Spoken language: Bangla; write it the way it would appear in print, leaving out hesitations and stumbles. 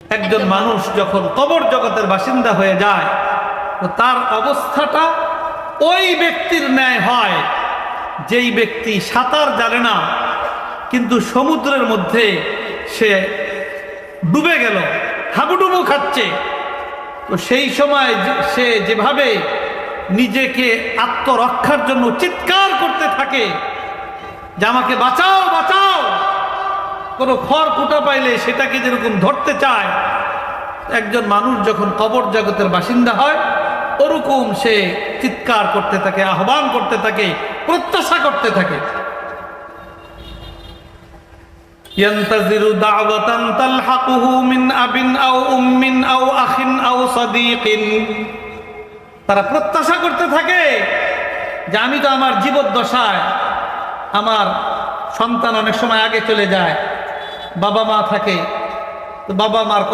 একজন মানুষ যখন কবর জগতের বাসিন্দা হয়ে যায় তো তার অবস্থাটা ওই ব্যক্তির ন্যায় হয় যেই ব্যক্তি সাঁতার জানে না কিন্তু সমুদ্রের মধ্যে সে ডুবে গেল, হাবুডুবু খাচ্ছে। তো সেই সময় সে যেভাবে নিজেকে আত্মরক্ষার জন্য চিৎকার করতে থাকে যে আমাকে বাঁচাও বাঁচাও, কোনো খড়কুটা পাইলে সেটাকে যেরকম ধরতে চায়, একজন মানুষ যখন কবর জগতের বাসিন্দা হয় ওরকম সে চিৎকার করতে থাকে, আহ্বান করতে থাকে, প্রত্যাশা করতে থাকে। ইয়ান্তাজিরু দাওয়াতান তালহাকুহু মিন আবিন আও উম্মিন আও আখিন আও সাদীকিন, তারা প্রত্যাশা করতে থাকে যে আমি তো আমার জীবদ্দশায় আমার সন্তান অনেক সময় আগে চলে যায়, বাবা মা থাকে, তো বাবা মার